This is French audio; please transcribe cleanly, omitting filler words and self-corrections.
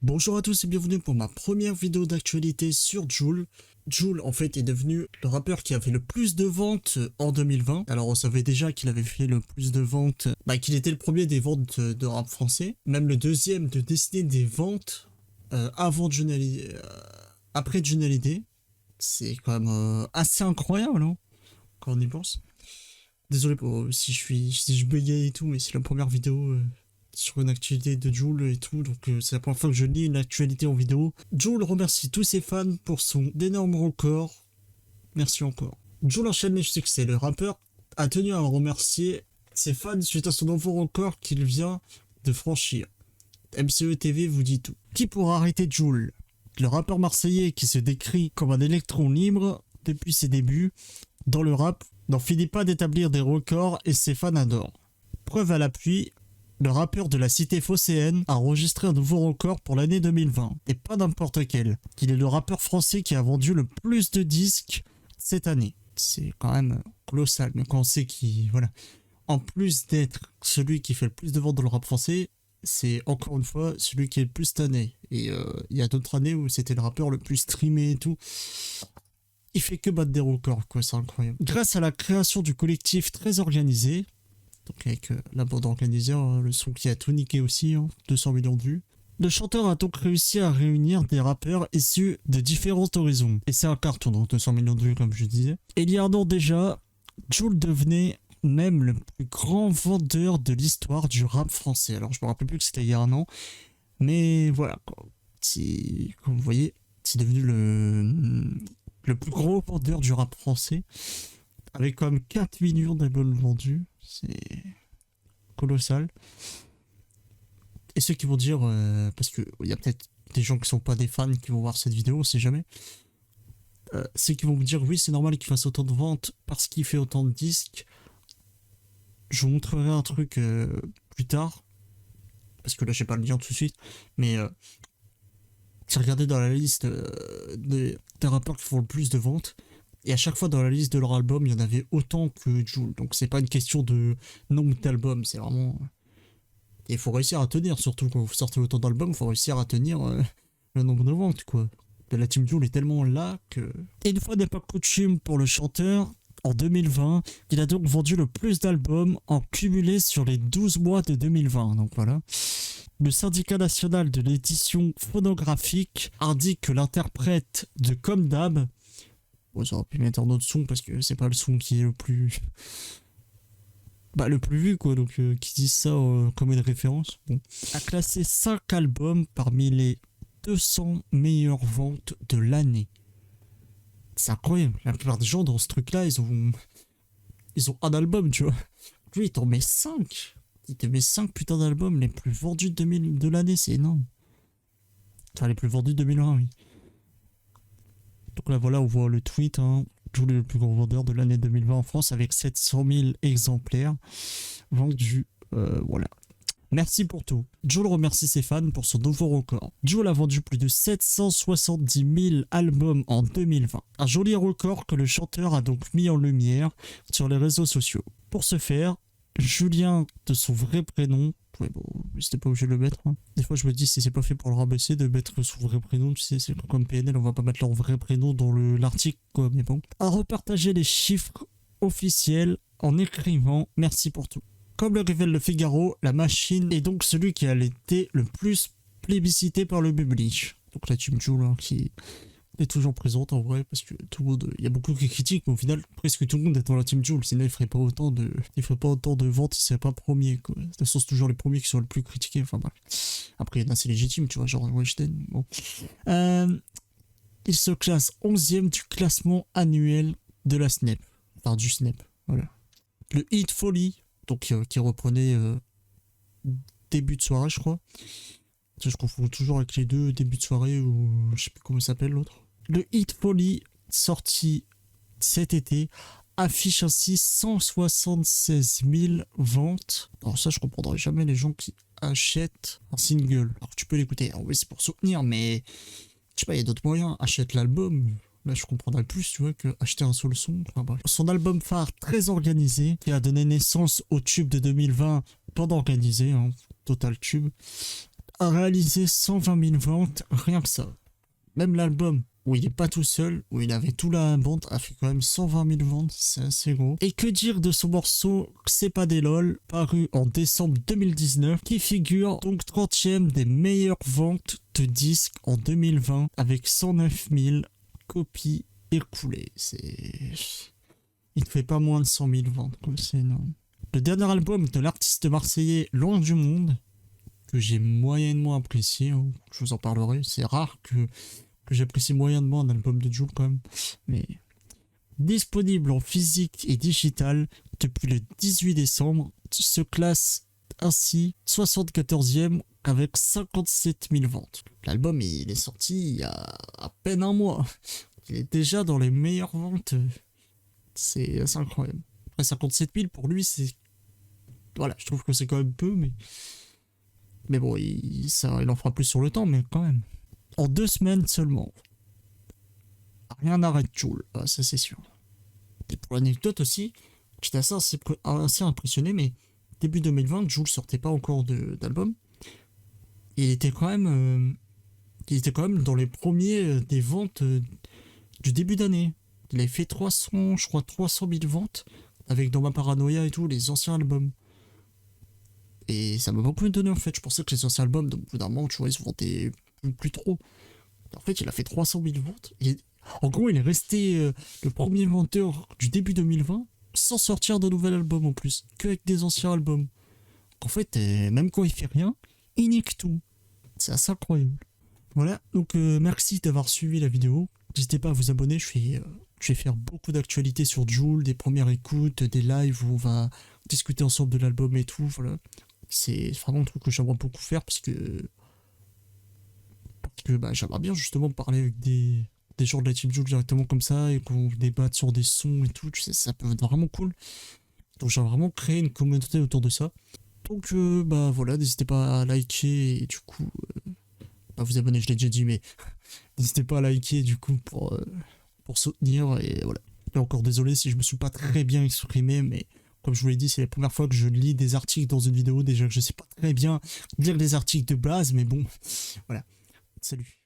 Bonjour à tous et bienvenue pour ma première vidéo d'actualité sur Jul. Jul en fait est devenu le rappeur qui a fait le plus de ventes en 2020. Alors on savait déjà qu'il avait fait le plus de ventes, qu'il était le premier des ventes de rap français. Même le deuxième de décider des ventes après Jun Hallyday. C'est quand même assez incroyable hein, quand on y pense. Désolé si je bégaye et tout, mais c'est la première vidéo sur une actualité de Jul et tout, donc c'est la première fois que je lis une actualité en vidéo. Jul remercie tous ses fans pour son énorme record. Merci encore. Jul enchaîne les succès. Le rappeur a tenu à remercier ses fans suite à son nouveau record qu'il vient de franchir. MCE TV vous dit tout. Qui pourra arrêter Jul? Le rappeur marseillais qui se décrit comme un électron libre depuis ses débuts dans le rap n'en finit pas d'établir des records et ses fans adorent. Preuve à l'appui, le rappeur de la cité phocéenne a enregistré un nouveau record pour l'année 2020, et pas n'importe quel. Il est le rappeur français qui a vendu le plus de disques cette année. C'est quand même colossal, mais quand on sait qu'il, voilà, en plus d'être celui qui fait le plus de ventes dans le rap français, c'est encore une fois celui qui est le plus cette année. Et il y a d'autres années où c'était le rappeur le plus streamé et tout. Il fait que battre des records, quoi, c'est incroyable. Grâce à la création du collectif très organisé, donc avec la bande organisée, le son qui a tout niqué aussi, 200 millions de vues, le chanteur a donc réussi à réunir des rappeurs issus de différents horizons. Et c'est un carton, donc 200 millions de vues comme je disais. Et il y a un an déjà, Jul devenait même le plus grand vendeur de l'histoire du rap français. Alors je me rappelle plus que c'était il y a un an, mais voilà, quoi. Comme vous voyez, c'est devenu le plus gros vendeur du rap français, avec comme 4 millions d'albums vendus. C'est colossal. Et ceux qui vont dire, parce qu'il y a peut-être des gens qui sont pas des fans qui vont voir cette vidéo, on sait jamais. Ceux qui vont me dire, oui, c'est normal qu'il fasse autant de ventes parce qu'il fait autant de disques. Je vous montrerai un truc plus tard, parce que là, j'ai pas le lien tout de suite, mais j'ai regardé dans la liste des rappeurs qui font le plus de ventes. Et à chaque fois dans la liste de leur album, il y en avait autant que Jul. Donc c'est pas une question de nombre d'albums, c'est vraiment... Et il faut réussir à tenir, surtout quand vous sortez autant d'albums, il faut réussir à tenir le nombre de ventes, quoi. La team Jul est tellement là que... Et une fois n'est pas coutume pour le chanteur, en 2020, il a donc vendu le plus d'albums en cumulé sur les 12 mois de 2020. Donc voilà. Le syndicat national de l'édition phonographique indique que l'interprète de Comme d'hab, bon, ça aurait pu mettre un autre son parce que c'est pas le son qui est le plus vu, quoi, donc qui disent ça comme une référence, bon, a classé 5 albums parmi les 200 meilleures ventes de l'année. C'est incroyable. La plupart des gens dans ce truc là ils ont un album, tu vois. Lui il t'en met 5. Il te met 5 putains d'albums les plus vendus de l'année, c'est énorme. Enfin les plus vendus de 2020, oui. Donc là voilà, on voit le tweet, Jul est le plus grand vendeur de l'année 2020 en France avec 700 000 exemplaires vendus. Voilà. Merci pour tout. Jul remercie ses fans pour son nouveau record. Jul a vendu plus de 770 000 albums en 2020. Un joli record que le chanteur a donc mis en lumière sur les réseaux sociaux. Pour ce faire, Julien, de son vrai prénom, ouais, bon, c'était pas obligé de le mettre. Des fois, je me dis si c'est pas fait pour le rabaisser de mettre son vrai prénom, tu sais, c'est comme PNL, on va pas mettre leur vrai prénom dans l'article, quoi, mais bon. A repartagé les chiffres officiels en écrivant merci pour tout. Comme le révèle le Figaro, la machine est donc celui qui a été le plus plébiscité par le public. Donc la team Jul qui est toujours présente en vrai, parce que tout le monde, il y a beaucoup qui critiquent, mais au final presque tout le monde est dans la team Jul, sinon il ferait pas autant de ventes, il serait pas premier, quoi. De toute façon c'est toujours les premiers qui sont les plus critiqués, enfin bref. Après il y en a c'est légitime, tu vois, genre Weinstein, bon. Il se classe 11e du classement annuel de la Snap, enfin du Snap, voilà. Le Hit Folly, donc qui reprenait début de soirée, je crois. Je confonds toujours avec les deux, début de soirée ou je sais plus comment il s'appelle l'autre. Le Hit Folly, sorti cet été, affiche ainsi 176 000 ventes. Alors ça, je comprendrai jamais les gens qui achètent un single. Alors tu peux l'écouter, alors oui c'est pour soutenir, mais je sais pas, il y a d'autres moyens. Achète l'album. Là, je comprendrais plus, tu vois, que acheter un seul son. Enfin, bref. Son album phare très organisé, qui a donné naissance au tube de 2020, pendant organisé, Total Tube, a réalisé 120 000 ventes, rien que ça. Même l'album, où il est pas tout seul, où il avait tout la bande, a fait quand même 120 000 ventes, c'est assez gros. Et que dire de son morceau C'est pas des lol, paru en décembre 2019, qui figure donc 30e des meilleures ventes de disques en 2020, avec 109 000 copies écoulées. Il ne fait pas moins de 100 000 ventes, comme c'est énorme. Le dernier album de l'artiste marseillais Loin du Monde, que j'ai moyennement apprécié, hein, je vous en parlerai, c'est rare que j'apprécie moyennement un album de Jul quand même, mais disponible en physique et digital depuis le 18 décembre, se classe ainsi 74e avec 57 000 ventes. L'album il est sorti il y a à peine un mois, il est déjà dans les meilleures ventes, c'est incroyable. Après 57 000 pour lui c'est... Voilà, je trouve que c'est quand même peu, mais bon, il en fera plus sur le temps, mais quand même. En 2 semaines seulement. Rien n'arrête Jul, ça c'est sûr. Et pour l'anecdote aussi, j'étais assez impressionné, mais début 2020, Jul sortait pas encore d'album. Il était quand même dans les premiers des ventes du début d'année. Il avait fait 300 000 ventes avec Dans ma paranoïa et tout, les anciens albums. Et ça m'a beaucoup étonné en fait. Je pensais que les anciens albums, donc, au bout d'un moment, tu vois, ils se vendaient plus trop. En fait, il a fait 300 000 ventes. En gros, il est resté le premier vendeur du début 2020 sans sortir de nouvel album en plus, que avec des anciens albums. En fait, même quand il fait rien, il nique tout. C'est assez incroyable. Voilà, donc merci d'avoir suivi la vidéo. N'hésitez pas à vous abonner, je vais faire beaucoup d'actualités sur Jul, des premières écoutes, des lives où on va discuter ensemble de l'album et tout. Voilà. C'est vraiment un truc que j'aimerais beaucoup faire parce que j'aimerais bien justement parler avec des gens de la team Jul directement comme ça et qu'on débatte sur des sons et tout, tu sais, ça peut être vraiment cool. Donc j'ai vraiment créé une communauté autour de ça. Donc voilà, n'hésitez pas à liker et du coup, pas vous abonner, je l'ai déjà dit, mais n'hésitez pas à liker du coup pour soutenir et voilà. Et encore désolé si je me suis pas très bien exprimé, mais comme je vous l'ai dit, c'est la première fois que je lis des articles dans une vidéo, déjà que je sais pas très bien lire les articles de base, mais bon, voilà. Salut.